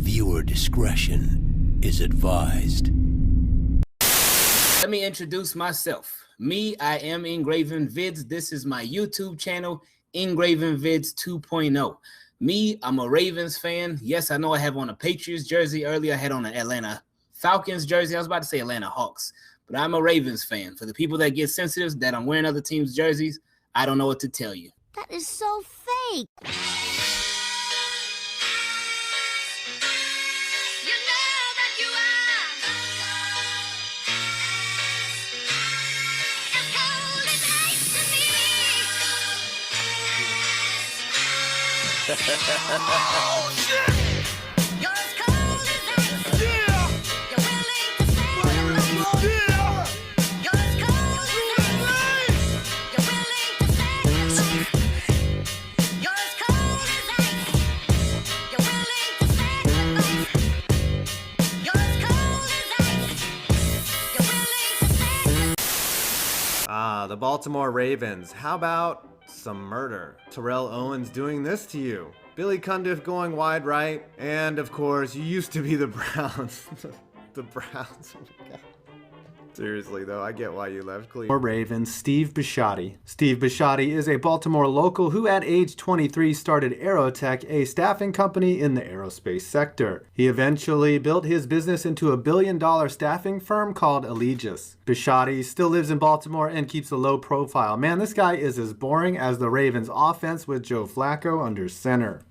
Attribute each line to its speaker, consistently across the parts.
Speaker 1: Viewer discretion is advised.
Speaker 2: Let me introduce myself. I am Engraven Vids. This is my YouTube channel, Engraven Vids 2.0. I'm a Ravens fan. Yes, I know I have on a Patriots jersey earlier. I had on an Atlanta Falcons jersey. I was about to say Atlanta Hawks, but I'm a Ravens fan. For the people that get sensitive that I'm wearing other teams' jerseys, I don't know what to tell you.
Speaker 3: That is so fake.
Speaker 4: Oh, shit! You're as cold as ice. Yeah! You're willing to sacrifice. Yeah! You're as cold as ice. You're willing to sacrifice. You're as cold as ice. You're willing to sacrifice. You're as cold as ice. You're willing to sacrifice.
Speaker 5: The Baltimore Ravens. How about some murder? Terrell Owens doing this to you. Billy Cundiff going wide right. And of course, you used to be the Browns. The Browns. Oh my God. Seriously though, I get why you left Cleveland.
Speaker 6: Ravens, Steve Bisciotti. Steve Bisciotti is a Baltimore local who at age 23 started Aerotech, a staffing company in the aerospace sector. He eventually built his business into a billion-dollar staffing firm called Allegis. Bisciotti still lives in Baltimore and keeps a low profile. Man, this guy is as boring as the Ravens offense with Joe Flacco under center.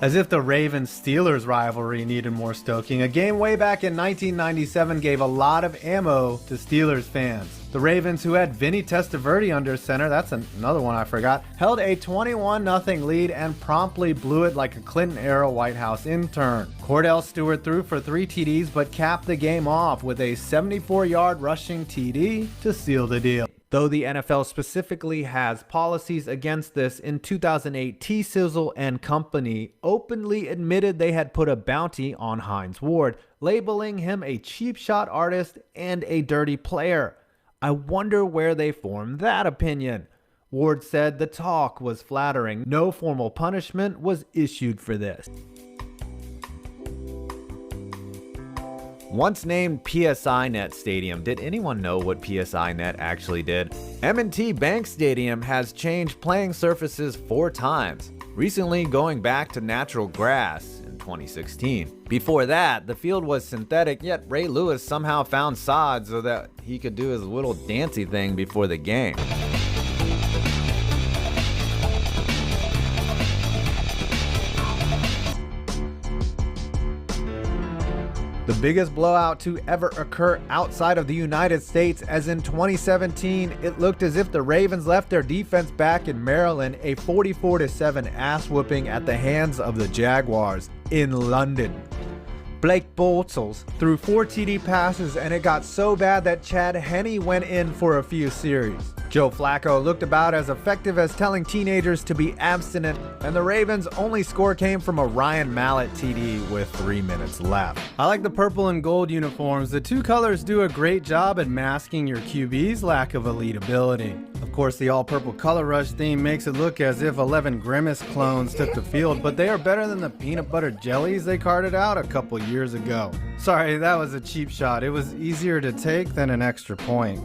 Speaker 6: As if the Ravens-Steelers rivalry needed more stoking, a game way back in 1997 gave a lot of ammo to Steelers fans. The Ravens, who had Vinny Testaverde under center, that's another one I forgot, held a 21-0 lead and promptly blew it like a Clinton-era White House intern. Cordell Stewart threw for 3 TDs but capped the game off with a 74-yard rushing TD to seal the deal. Though the NFL specifically has policies against this, in 2008, T-Sizzle and Company openly admitted they had put a bounty on Hines Ward, labeling him a cheap shot artist and a dirty player. I wonder where they formed that opinion. Ward said the talk was flattering. No formal punishment was issued for this. Once named PSI-Net Stadium, did anyone know what PSI-Net actually did? M&T Bank Stadium has changed playing surfaces 4 times, recently going back to natural grass in 2016. Before that, the field was synthetic, yet Ray Lewis somehow found sod so that he could do his little dancey thing before the game. The biggest blowout to ever occur outside of the United States, as in 2017, it looked as if the Ravens left their defense back in Maryland a 44-7 ass whooping at the hands of the Jaguars in London. Blake Bortles threw 4 TD passes and it got so bad that Chad Henne went in for a few series. Joe Flacco looked about as effective as telling teenagers to be abstinent, and the Ravens' only score came from a Ryan Mallett TD with 3 minutes left. I like the purple and gold uniforms. The 2 colors do a great job at masking your QB's lack of elite ability. Of course, the all-purple color rush theme makes it look as if 11 Grimace clones took the field, but they are better than the peanut butter jellies they carted out a couple years ago. Sorry, that was a cheap shot. It was easier to take than an extra point.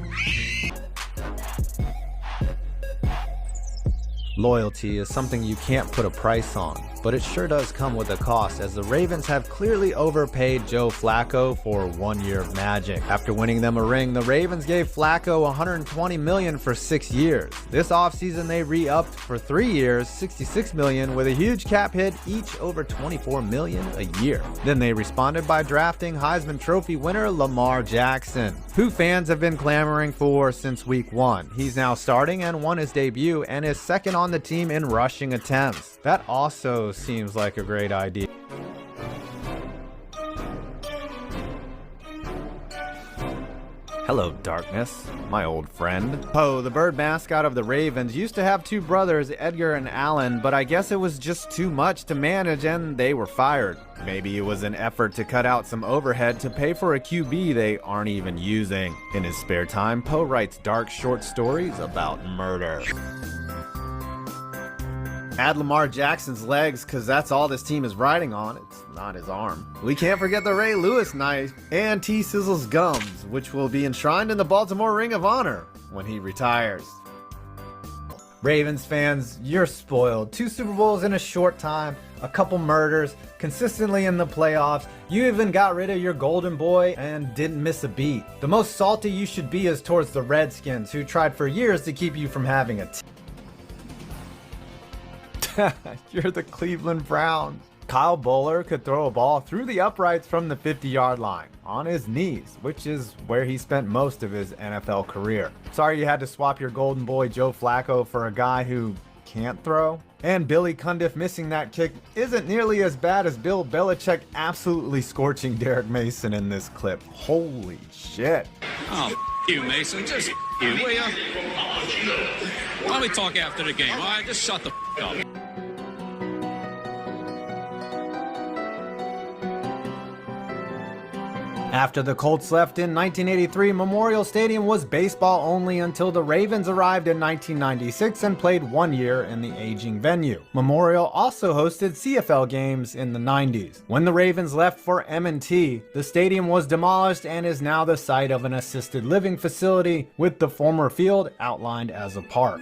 Speaker 6: Loyalty is something you can't put a price on, but it sure does come with a cost, as the Ravens have clearly overpaid Joe Flacco for 1 year of magic. After winning them a ring, the Ravens gave Flacco $120 million for 6 years. This offseason they re-upped for 3 years, $66 million, with a huge cap hit, each over $24 million a year. Then they responded by drafting Heisman Trophy winner Lamar Jackson, who fans have been clamoring for since week 1. He's now starting and won his debut and is second on the team in rushing attempts. That also seems like a great idea. Hello, darkness, my old friend. Poe, the bird mascot of the Ravens, used to have 2 brothers, Edgar and Allen, but I guess it was just too much to manage and they were fired. Maybe it was an effort to cut out some overhead to pay for a QB they aren't even using. In his spare time, Poe writes dark short stories about murder.
Speaker 5: Add Lamar Jackson's legs, because that's all this team is riding on. It's not his arm. We can't forget the Ray Lewis knife and T-Sizzle's gums, which will be enshrined in the Baltimore Ring of Honor when he retires. Ravens fans, you're spoiled. 2 Super Bowls in a short time, a couple murders, consistently in the playoffs. You even got rid of your golden boy and didn't miss a beat. The most salty you should be is towards the Redskins, who tried for years to keep you from having a team. You're the Cleveland Browns. Kyle Bowler could throw a ball through the uprights from the 50-yard line on his knees, which is where he spent most of his NFL career. Sorry you had to swap your golden boy Joe Flacco for a guy who can't throw. And Billy Cundiff missing that kick isn't nearly as bad as Bill Belichick absolutely scorching Derek Mason in this clip. Holy shit.
Speaker 7: Oh, you, Mason. Just you, will ya? Why don't we talk after the game, all right? Just shut the up.
Speaker 5: After the Colts left in 1983, Memorial Stadium was baseball only until the Ravens arrived in 1996 and played 1 year in the aging venue. Memorial also hosted CFL games in the 90s. When the Ravens left for M&T, the stadium was demolished and is now the site of an assisted living facility, with the former field outlined as a park.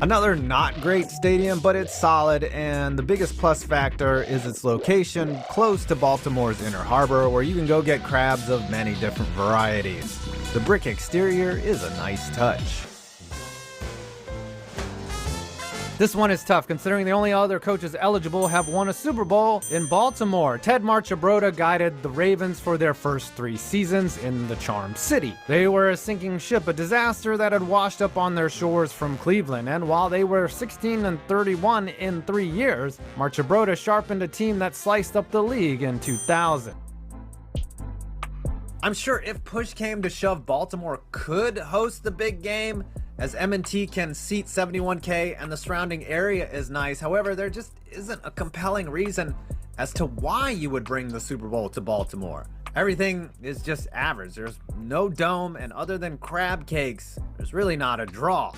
Speaker 5: Another not great stadium, but it's solid, and the biggest plus factor is its location close to Baltimore's Inner Harbor, where you can go get crabs of many different varieties. The brick exterior is a nice touch. This one is tough, considering the only other coaches eligible have won a Super Bowl in Baltimore. Ted Marchibroda guided the Ravens for their first 3 seasons in the Charm City. They were a sinking ship, a disaster that had washed up on their shores from Cleveland, and while they were 16-31 in 3 years, Marchibroda sharpened a team that sliced up the league in 2000. I'm sure if push came to shove, Baltimore could host the big game, as M&T can seat 71K and the surrounding area is nice. However, there just isn't a compelling reason as to why you would bring the Super Bowl to Baltimore. Everything is just average. There's no dome, and other than crab cakes, there's really not a draw.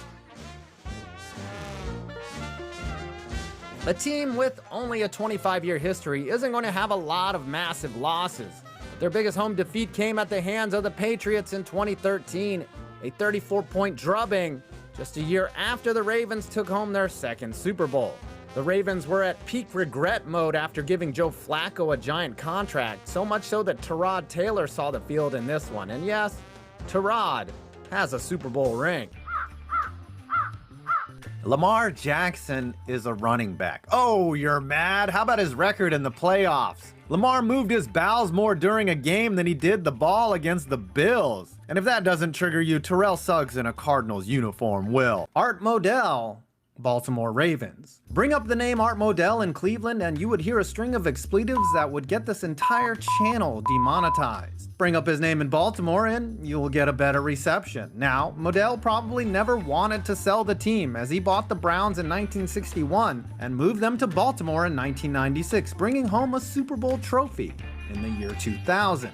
Speaker 5: A team with only a 25-year history isn't going to have a lot of massive losses. Their biggest home defeat came at the hands of the Patriots in 2013, a 34-point drubbing, just a year after the Ravens took home their second Super Bowl. The Ravens were at peak regret mode after giving Joe Flacco a giant contract, so much so that Tyrod Taylor saw the field in this one. And yes, Tyrod has a Super Bowl ring. Lamar Jackson is a running back. Oh, you're mad? How about his record in the playoffs? Lamar moved his bowels more during a game than he did the ball against the Bills. And if that doesn't trigger you, Terrell Suggs in a Cardinals uniform will. Art Modell, Baltimore Ravens. Bring up the name Art Modell in Cleveland and you would hear a string of expletives that would get this entire channel demonetized. Bring up his name in Baltimore and you will get a better reception. Now, Modell probably never wanted to sell the team, as he bought the Browns in 1961 and moved them to Baltimore in 1996, bringing home a Super Bowl trophy in the year 2000.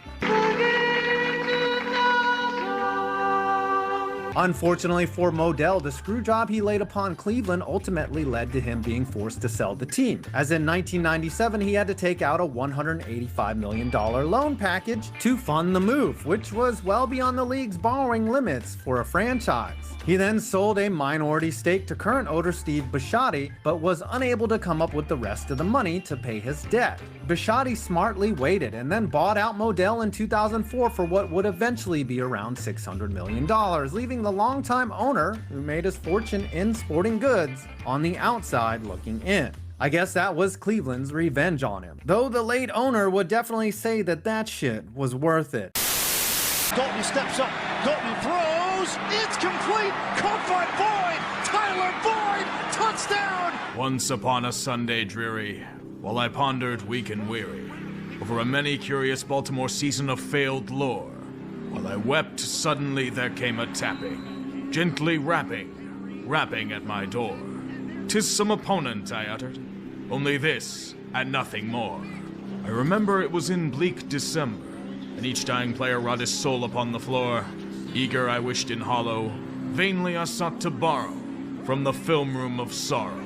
Speaker 5: Unfortunately for Modell, the screw job he laid upon Cleveland ultimately led to him being forced to sell the team, as in 1997 he had to take out a $185 million loan package to fund the move, which was well beyond the league's borrowing limits for a franchise. He then sold a minority stake to current owner Steve Bisciotti, but was unable to come up with the rest of the money to pay his debt. Bisciotti smartly waited and then bought out Modell in 2004 for what would eventually be around $600 million, leaving the longtime owner, who made his fortune in sporting goods, on the outside looking in. I guess that was Cleveland's revenge on him, though the late owner would definitely say that that shit was worth it.
Speaker 8: Dalton steps up, Dalton throws, it's complete, caught by Boyd, Tyler Boyd, touchdown!
Speaker 9: Once upon a Sunday dreary, while I pondered weak and weary over a many curious Baltimore season of failed lore, while I wept, suddenly there came a tapping, gently rapping at my door. 'Tis some opponent, I uttered, only this and nothing more. I remember it was in bleak December, and each dying player wrought his soul upon the floor. Eager I wished in hollow, vainly I sought to borrow from the film room of sorrow.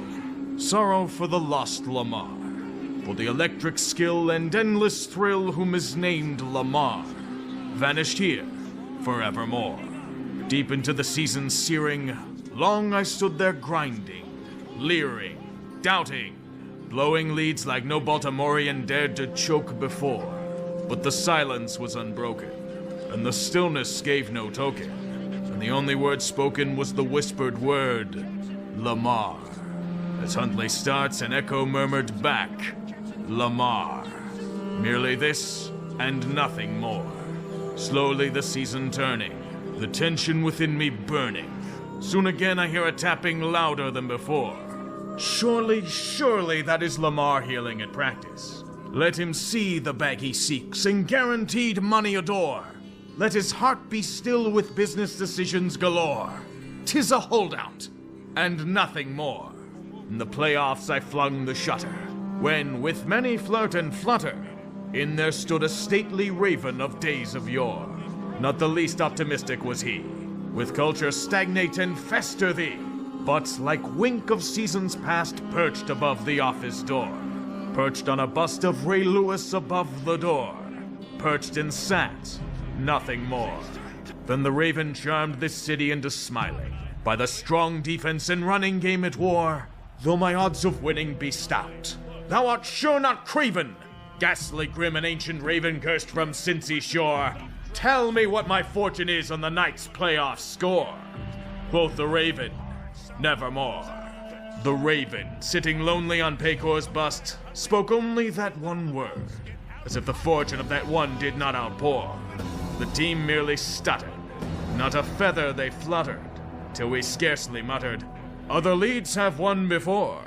Speaker 9: Sorrow for the lost Lamar, for the electric skill and endless thrill whom is named Lamar, vanished here forevermore. Deep into the season's searing, long I stood there grinding, leering, doubting, blowing leads like no Baltimorean dared to choke before. But the silence was unbroken, and the stillness gave no token, and the only word spoken was the whispered word, Lamar. As Huntley starts, an echo murmured back, Lamar. Merely this, and nothing more. Slowly the season turning, the tension within me burning. Soon again I hear a tapping louder than before. Surely, surely that is Lamar healing at practice. Let him see the bag he seeks and guaranteed money adore. Let his heart be still with business decisions galore. 'Tis a holdout, and nothing more. In the playoffs I flung the shutter, when, with many flirt and flutter, in there stood a stately raven of days of yore. Not the least optimistic was he, with culture stagnate and fester thee, but like wink of seasons past perched above the office door. Perched on a bust of Ray Lewis above the door. Perched and sat, nothing more. Then the raven charmed this city into smiling, by the strong defense and running game it wore. Though my odds of winning be stout, thou art sure not craven, ghastly grim and ancient raven cursed from Cincy shore. Tell me what my fortune is on the night's playoff score. Quoth the raven, nevermore. The raven, sitting lonely on Paycor's bust, spoke only that one word, as if the fortune of that one did not outpour. The team merely stuttered, not a feather they fluttered, till we scarcely muttered, other leads have won before.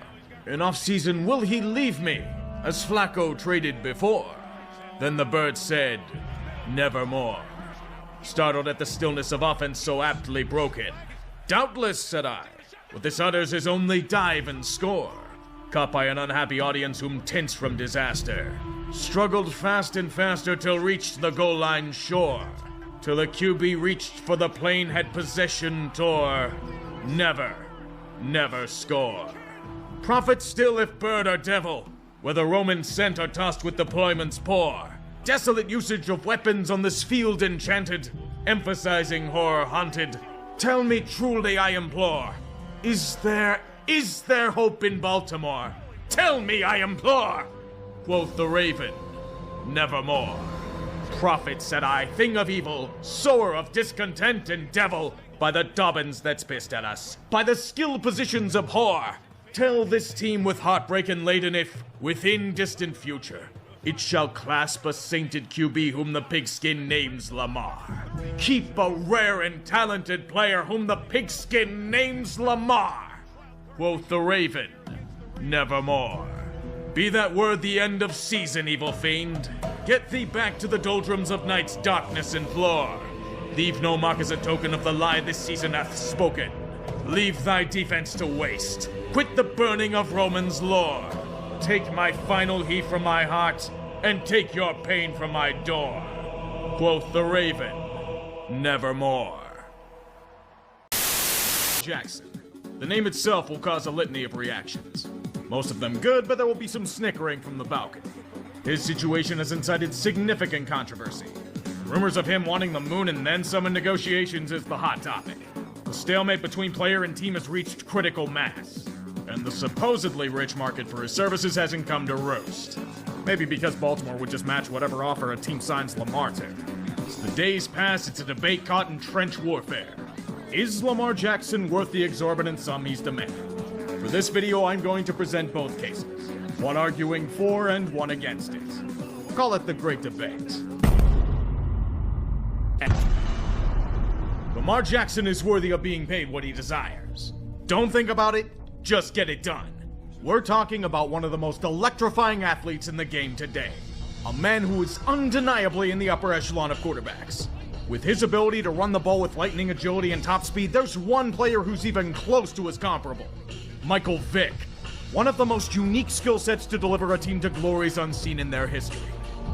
Speaker 9: In off-season will he leave me, as Flacco traded before? Then the bird said, nevermore. Startled at the stillness of offense so aptly broken. Doubtless, said I, what this utters is only dive and score. Caught by an unhappy audience whom tense from disaster. Struggled fast and faster till reached the goal line shore. Till the QB reached for the plane had possession tore. Never, never score. Prophet still if bird or devil, whether Roman sent or tossed with deployments poor. Desolate usage of weapons on this field enchanted, emphasizing horror haunted. Tell me truly I implore, is there hope in Baltimore? Tell me I implore! Quoth the raven, nevermore. Prophet, said I, thing of evil, sower of discontent and devil, by the Dobbins that's pissed at us, by the skill positions abhor. Tell this team with heartbreak laden if, within distant future, it shall clasp a sainted QB whom the pigskin names Lamar. Keep a rare and talented player whom the pigskin names Lamar. Quoth the raven, nevermore. Be that word the end of season, evil fiend. Get thee back to the doldrums of night's darkness and floor. Leave no mark as a token of the lie this season hath spoken. Leave thy defense to waste. Quit the burning of Roman's lore. Take my final heat from my heart, and take your pain from my door. Quoth the raven, nevermore. Jackson. The name itself will cause a litany of reactions. Most of them good, but there will be some snickering from the balcony. His situation has incited significant controversy. Rumors of him wanting the moon and then some in negotiations is the hot topic. The stalemate between player and team has reached critical mass. And the supposedly rich market for his services hasn't come to roost. Maybe because Baltimore would just match whatever offer a team signs Lamar to. As the days pass, it's a debate caught in trench warfare. Is Lamar Jackson worth the exorbitant sum he's demanding? For this video, I'm going to present both cases. One arguing for and one against it. Call it the Great Debate. Lamar Jackson is worthy of being paid what he desires. Don't think about it. Just get it done. We're talking about one of the most electrifying athletes in the game today. A man who is undeniably in the upper echelon of quarterbacks. With his ability to run the ball with lightning agility and top speed, there's one player who's even close to his comparable. Michael Vick. One of the most unique skill sets to deliver a team to glories unseen in their history.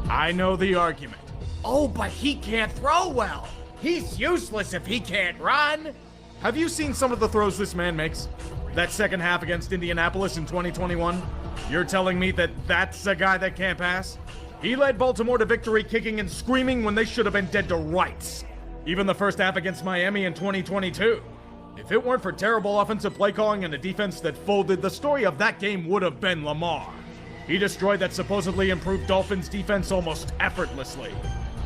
Speaker 9: I know the argument. Oh, but he can't throw well. He's useless if he can't run. Have you seen some of the throws this man makes? That second half against Indianapolis in 2021? You're telling me that that's a guy that can't pass? He led Baltimore to victory kicking and screaming when they should have been dead to rights. Even the first half against Miami in 2022. If it weren't for terrible offensive play calling and a defense that folded, the story of that game would have been Lamar. He destroyed that supposedly improved Dolphins defense almost effortlessly.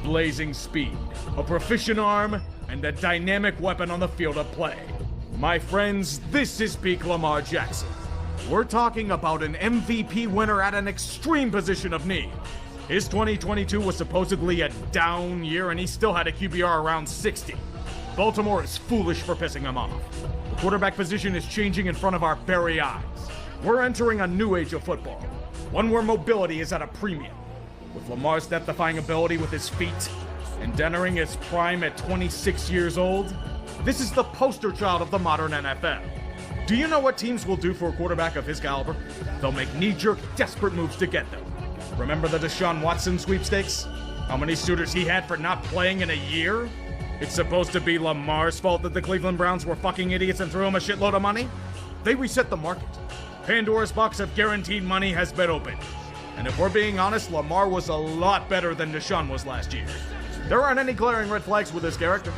Speaker 9: Blazing speed, a proficient arm, and a dynamic weapon on the field of play. My friends, this is peak Lamar Jackson. We're talking about an MVP winner at an extreme position of need. His 2022 was supposedly a down year, and he still had a QBR around 60. Baltimore is foolish for pissing him off. The quarterback position is changing in front of our very eyes. We're entering a new age of football, one where mobility is at a premium. With Lamar's death-defying ability with his feet, and entering his prime at 26 years old, this is the poster child of the modern NFL. Do you know what teams will do for a quarterback of his caliber? They'll make knee-jerk, desperate moves to get them. Remember the Deshaun Watson sweepstakes? How many suitors he had for not playing in a year? It's supposed to be Lamar's fault that the Cleveland Browns were fucking idiots and threw him a shitload of money? They reset the market. Pandora's box of guaranteed money has been opened. And if we're being honest, Lamar was a lot better than Deshaun was last year. There aren't any glaring red flags with his character.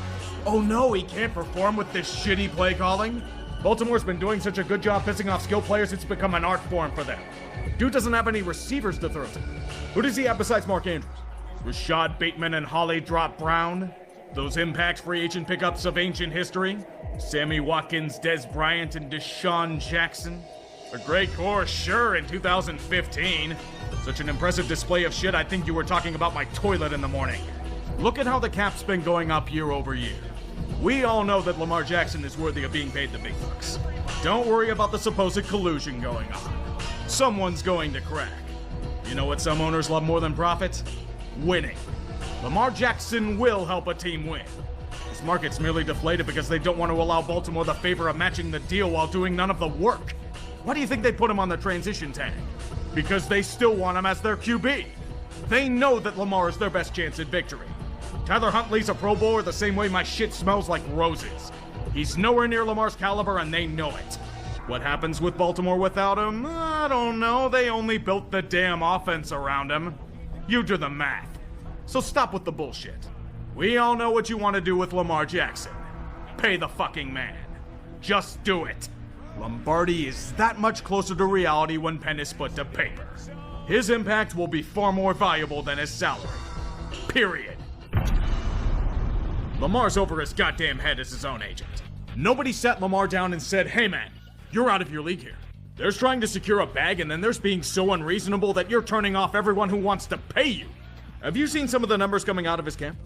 Speaker 9: Oh no, he can't perform with this shitty play calling? Baltimore's been doing such a good job pissing off skill players, it's become an art form for them. Dude doesn't have any receivers to throw to. Who does he have besides Mark Andrews? Rashad Bateman and Holly Drop Brown? Those impact free agent pickups of ancient history? Sammy Watkins, Des Bryant, and Deshaun Jackson? A great core, sure, in 2015. Such an impressive display of shit, I think you were talking about my toilet in the morning. Look at how the cap's been going up year over year. We all know that Lamar Jackson is worthy of being paid the big bucks. Don't worry about the supposed collusion going on. Someone's going to crack. You know what some owners love more than profit? Winning. Lamar Jackson will help a team win. This market's merely deflated because they don't want to allow Baltimore the favor of matching the deal while doing none of the work. Why do you think they put him on the transition tag? Because they still want him as their QB. They know that Lamar is their best chance at victory. Tyler Huntley's a Pro Bowler the same way my shit smells like roses. He's nowhere near Lamar's caliber and they know it. What happens with Baltimore without him? I don't know. They only built the damn offense around him. You do the math. So stop with the bullshit. We all know what you want to do with Lamar Jackson. Pay the fucking man. Just do it. Lombardi is that much closer to reality when pen is put to paper. His impact will be far more valuable than his salary. Period. Lamar's over his goddamn head as his own agent. Nobody sat Lamar down and said, hey man, you're out of your league here. There's trying to secure a bag and then there's being so unreasonable that you're turning off everyone who wants to pay you. Have you seen some of the numbers coming out of his camp?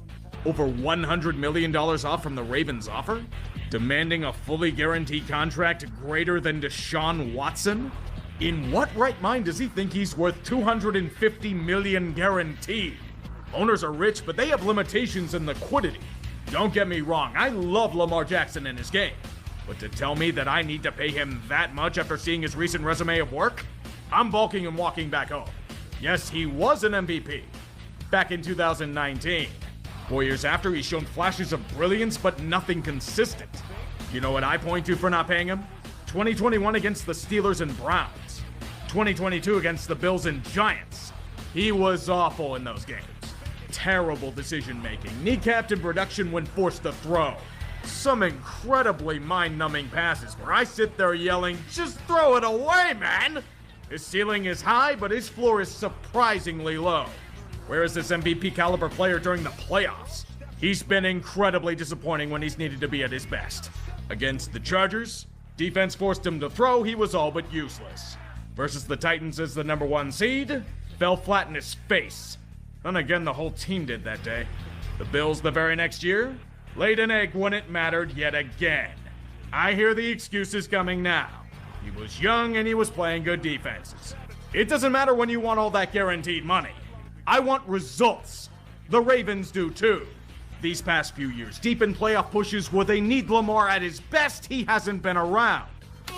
Speaker 9: Over $100 million off from the Ravens' offer? Demanding a fully guaranteed contract greater than Deshaun Watson? In what right mind does he think he's worth $250 million guaranteed? Owners are rich, but they have limitations in liquidity. Don't get me wrong, I love Lamar Jackson in his game. But to tell me that I need to pay him that much after seeing his recent resume of work? I'm balking and walking back home. Yes, he was an MVP. Back in 2019. 4 years after, he's shown flashes of brilliance, but nothing consistent. You know what I point to for not paying him? 2021 against the Steelers and Browns. 2022 against the Bills and Giants. He was awful in those games. Terrible decision-making, kneecapped in production when forced to throw. Some incredibly mind-numbing passes where I sit there yelling, just throw it away, man! His ceiling is high, but his floor is surprisingly low. Where is this MVP caliber player during the playoffs? He's been incredibly disappointing when he's needed to be at his best. Against the Chargers, defense forced him to throw, he was all but useless. Versus the Titans as the #1 seed, fell flat in his face. And again, the whole team did that day. The Bills the very next year, laid an egg when it mattered yet again. I hear the excuses coming now. He was young and he was playing good defenses. It doesn't matter when you want all that guaranteed money. I want results. The Ravens do too. These past few years, deep in playoff pushes where they need Lamar at his best, he hasn't been around.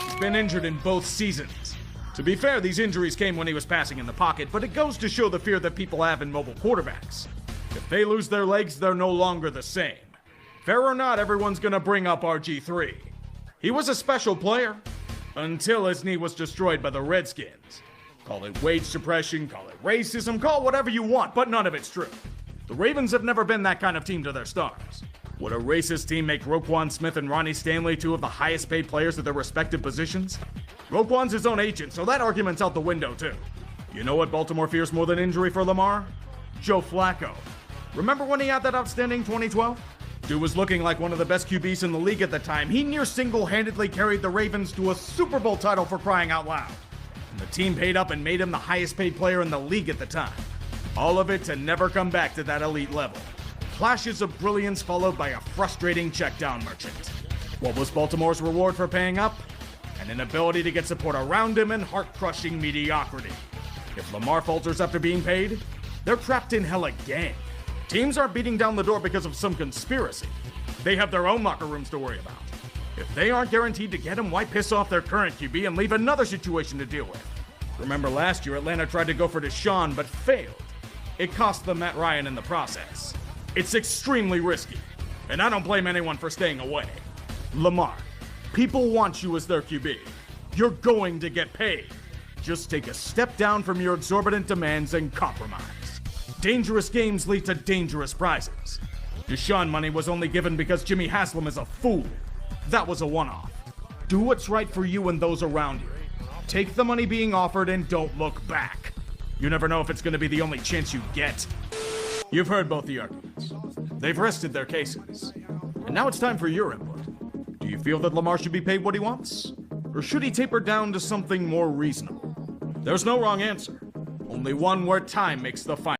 Speaker 9: He's been injured in both seasons. To be fair, these injuries came when he was passing in the pocket, but it goes to show the fear that people have in mobile quarterbacks. If they lose their legs, they're no longer the same. Fair or not, everyone's gonna bring up RG3. He was a special player until his knee was destroyed by the Redskins. Call it wage suppression, call it racism, call it whatever you want, but none of it's true. The Ravens have never been that kind of team to their stars. Would a racist team make Roquan Smith and Ronnie Stanley two of the highest paid players at their respective positions? Roquan's his own agent, so that argument's out the window too. You know what Baltimore fears more than injury for Lamar? Joe Flacco. Remember when he had that outstanding 2012? Dude was looking like one of the best QBs in the league at the time. He near single-handedly carried the Ravens to a Super Bowl title for crying out loud. And the team paid up and made him the highest paid player in the league at the time. All of it to never come back to that elite level. Flashes of brilliance followed by a frustrating check-down merchant. What was Baltimore's reward for paying up? An inability to get support around him and heart-crushing mediocrity. If Lamar falters after being paid, they're trapped in hell again. Teams aren't beating down the door because of some conspiracy. They have their own locker rooms to worry about. If they aren't guaranteed to get him, why piss off their current QB and leave another situation to deal with? Remember last year, Atlanta tried to go for Deshaun but failed. It cost them Matt Ryan in the process. It's extremely risky, and I don't blame anyone for staying away. Lamar, people want you as their QB. You're going to get paid. Just take a step down from your exorbitant demands and compromise. Dangerous games lead to dangerous prizes. Deshaun money was only given because Jimmy Haslam is a fool. That was a one-off. Do what's right for you and those around you. Take the money being offered and don't look back. You never know if it's going to be the only chance you get. You've heard both the arguments. They've rested their cases. And now it's time for your input. Do you feel that Lamar should be paid what he wants? Or should he taper down to something more reasonable? There's no wrong answer. Only one where time makes the final.